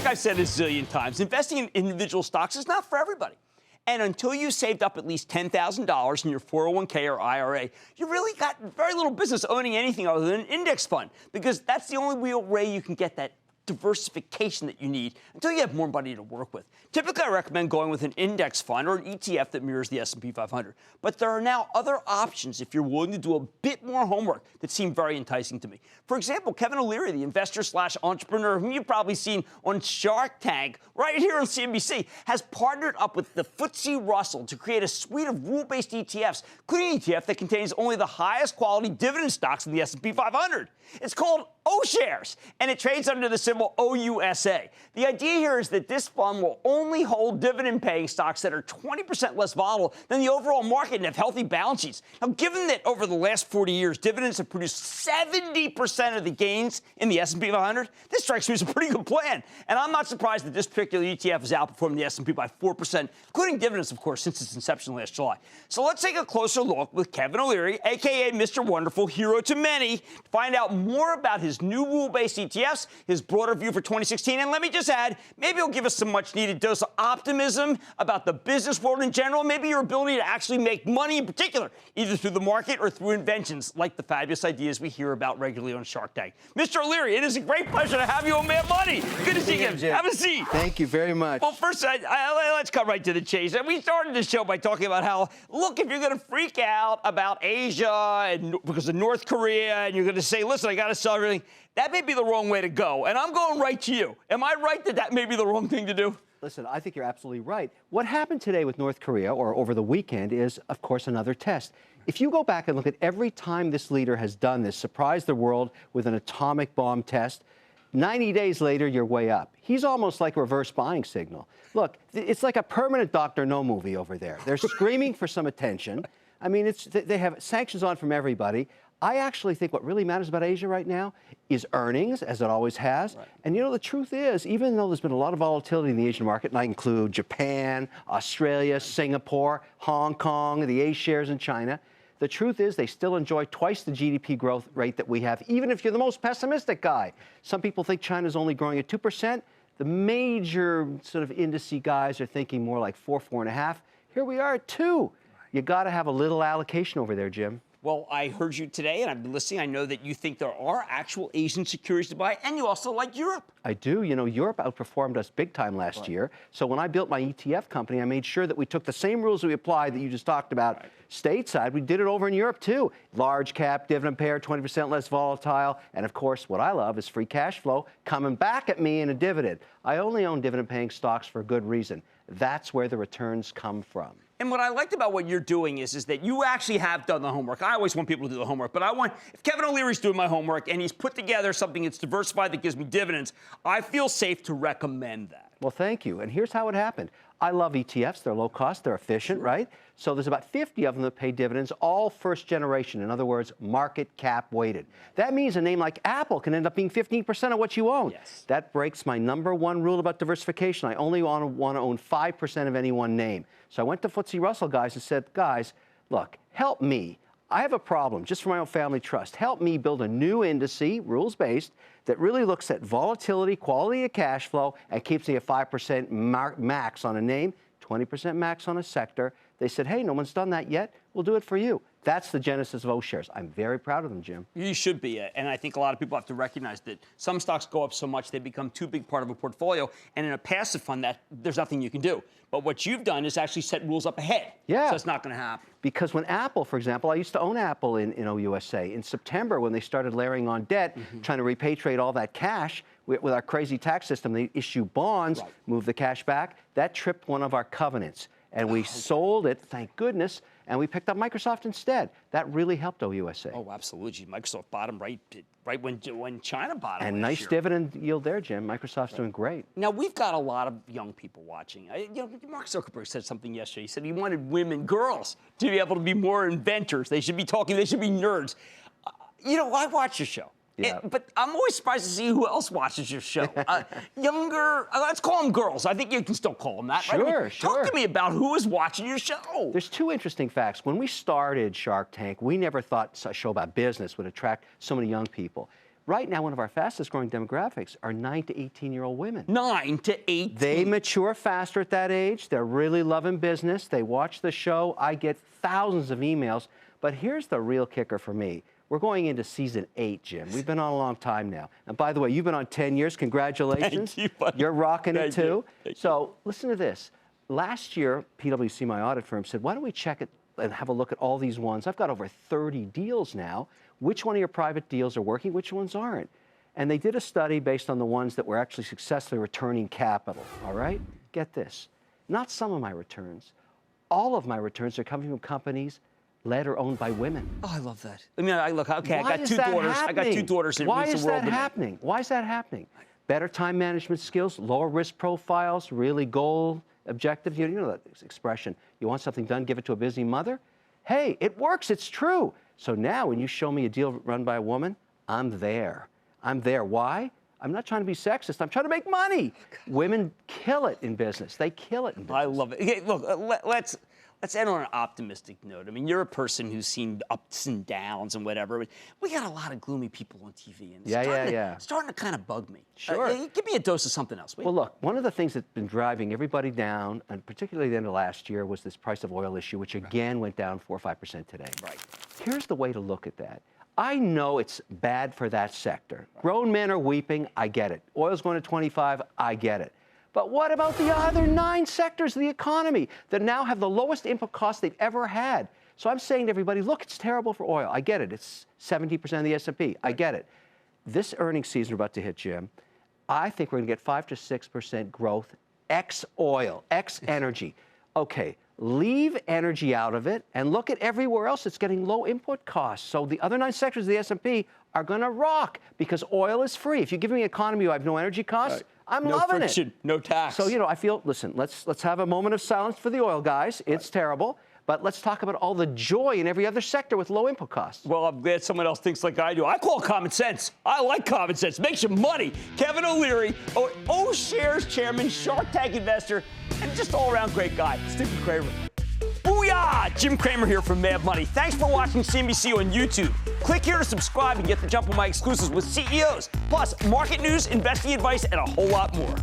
like I've said a zillion times, investing in individual stocks is not for everybody. And until you saved up at least $10,000 in your 401k or IRA, you really got very little business owning anything other than an index fund, because that's the only real way you can get that diversification that you need until you have more money to work with. Typically, I recommend going with an index fund or an ETF that mirrors the S&P 500. But there are now other options if you're willing to do a bit more homework that seem very enticing to me. For example, Kevin O'Leary, the investor/entrepreneur whom you've probably seen on Shark Tank right here on CNBC, has partnered up with the FTSE Russell to create a suite of rule-based ETFs, including an ETF that contains only the highest quality dividend stocks in the S&P 500. It's called O-Shares, and it trades under the symbol OUSA. The idea here is that this fund will only hold dividend-paying stocks that are 20% less volatile than the overall market and have healthy balance sheets. Now, given that over the last 40 years, dividends have produced 70% of the gains in the S&P 500, this strikes me as a pretty good plan. And I'm not surprised that this particular ETF has outperformed the S&P by 4%, including dividends, of course, since its inception last July. So let's take a closer look with Kevin O'Leary, a.k.a. Mr. Wonderful, hero to many, to find out more about his new rule-based ETFs, his broader view for 2016, and let me just add, maybe he'll give us some much-needed dose of optimism about the business world in general, maybe your ability to actually make money in particular, either through the market or through inventions like the fabulous ideas we hear about regularly on Shark Tank. Mr. O'Leary, it is a great pleasure to have you on Mad Money. Good to see you. Have a seat. Thank you very much. Well, first, let's cut right to the chase. We started the show by talking about how, look, if you're going to freak out about Asia and because of North Korea, and you're going to say, listen, I got to sell everything, that may be the wrong way to go. And I'm going right to you. Am I right that that may be the wrong thing to do? Listen, I think you're absolutely right. What happened today with North Korea, or over the weekend, is, of course, another test. If you go back and look at every time this leader has done this, surprised the world with an atomic bomb test, 90 days later, you're way up. He's almost like a reverse buying signal. Look, it's like a permanent Dr. No movie over there. They're screaming for some attention. I mean, they have sanctions on from everybody. I actually think what really matters about Asia right now is earnings, as it always has. Right. And, you know, the truth is, even though there's been a lot of volatility in the Asian market, and I include Japan, Australia, Singapore, Hong Kong, the A-shares in China, the truth is they still enjoy twice the GDP growth rate that we have, even if you're the most pessimistic guy. Some people think China's only growing at 2%. The major sort of indice guys are thinking more like 4, 4.5. Here we are at 2. You got to have a little allocation over there, Jim. Well, I heard you today, and I've been listening. I know that you think there are actual Asian securities to buy, and you also like Europe. I do. You know, Europe outperformed us big time last year. So when I built my ETF company, I made sure that we took the same rules that we applied that you just talked about stateside. We did it over in Europe, too. Large cap, dividend payer, 20% less volatile. And, of course, what I love is free cash flow coming back at me in a dividend. I only own dividend-paying stocks for a good reason. That's where the returns come from. And what I liked about what you're doing is that you actually have done the homework. I always want people to do the homework, but if Kevin O'Leary's doing my homework and he's put together something that's diversified that gives me dividends, I feel safe to recommend that. Well, thank you. And here's how it happened. I love ETFs. They're low cost. They're efficient, right? So there's about 50 of them that pay dividends, all first generation. In other words, market cap weighted. That means a name like Apple can end up being 15% of what you own. Yes. That breaks my #1 rule about diversification. I only want to own 5% of any one name. So I went to FTSE Russell guys and said, guys, look, help me. I have a problem just for my own family trust. Help me build a new indice, rules-based, that really looks at volatility, quality of cash flow, and keeps me at 5% max on a name, 20% max on a sector. They said, hey, no one's done that yet. We'll do it for you. That's the genesis of O-Shares. I'm very proud of them, Jim. You should be. And I think a lot of people have to recognize that some stocks go up so much they become too big part of a portfolio. And in a passive fund, there's nothing you can do. But what you've done is actually set rules up ahead. Yeah. So it's not going to happen. Because when Apple, for example, I used to own Apple in OUSA. In September, when they started layering on debt, trying to repatriate all that cash, with our crazy tax system, they issue bonds, move the cash back. That tripped one of our covenants. And we sold it, thank goodness, and we picked up Microsoft instead. That really helped OUSA. Oh, absolutely. Microsoft bottomed right when China bottomed. And nice dividend yield there, Jim. Microsoft's doing great. Now, we've got a lot of young people watching. Mark Zuckerberg said something yesterday. He said he wanted women, girls, to be able to be more inventors. They should be talking. They should be nerds. I watch your show. Yeah. But I'm always surprised to see who else watches your show. Younger, let's call them girls. I think you can still call them that, right? Sure. Talk to me about who is watching your show. There's 2 interesting facts. When we started Shark Tank, we never thought a show about business would attract so many young people. Right now, one of our fastest growing demographics are 9 to 18-year-old women. 9 to 18. They mature faster at that age. They're really loving business. They watch the show. I get thousands of emails. But here's the real kicker for me. We're going into season 8, Jim. We've been on a long time now. And by the way, you've been on 10 years. Congratulations. Thank you, buddy. You're rocking it, too. Thank So listen to this. Last year, PwC, my audit firm, said, why don't we check it and have a look at all these ones? I've got over 30 deals now. Which one of your private deals are working? Which ones aren't? And they did a study based on the ones that were actually successfully returning capital, all right? Get this. Not some of my returns. All of my returns are coming from companies led or owned by women. Oh, I love that. I mean, I got two daughters. Happening? I got 2 daughters. Why is that happening? Why is that happening? Better time management skills, lower risk profiles, really goal objectives. You know that expression, you want something done, give it to a busy mother? Hey, it works. It's true. So now when you show me a deal run by a woman, I'm there. I'm there. Why? I'm not trying to be sexist. I'm trying to make money. Women kill it in business. They kill it in business. I love it. Okay, look, let's end on an optimistic note. I mean, you're a person who's seen ups and downs and whatever. But we got a lot of gloomy people on TV, and it's starting to kind of bug me. Sure. Give me a dose of something else. Well, look, one of the things that's been driving everybody down, and particularly the end of last year, was this price of oil issue, which again went down 4 or 5% today. Right. Here's the way to look at that. I know it's bad for that sector. Grown men are weeping. I get it. Oil's going to 25. I get it. But what about the other 9 sectors of the economy that now have the lowest input costs they've ever had? So I'm saying to everybody, look, it's terrible for oil. I get it. It's 70% of the S&P. I get it. This earnings season we're about to hit, Jim, I think we're going to get 5 to 6% growth ex-oil, ex-energy. Okay, leave energy out of it and look at everywhere else that's getting low input costs. So the other 9 sectors of the S&P are going to rock because oil is free. If you give me an economy who have no energy costs, I'm loving it. No friction, no tax. So, I feel, listen, let's have a moment of silence for the oil guys. It's terrible. But let's talk about all the joy in every other sector with low input costs. Well, I'm glad someone else thinks like I do. I call it common sense. I like common sense. It makes you money. Kevin O'Leary, O-Shares chairman, Shark Tank investor, and just all-around great guy. Stick with Cramer. Booyah! Jim Cramer here from Mad Money. Thanks for watching CNBC on YouTube. Click here to subscribe and get the jump on my exclusives with CEOs, plus market news, investing advice, and a whole lot more.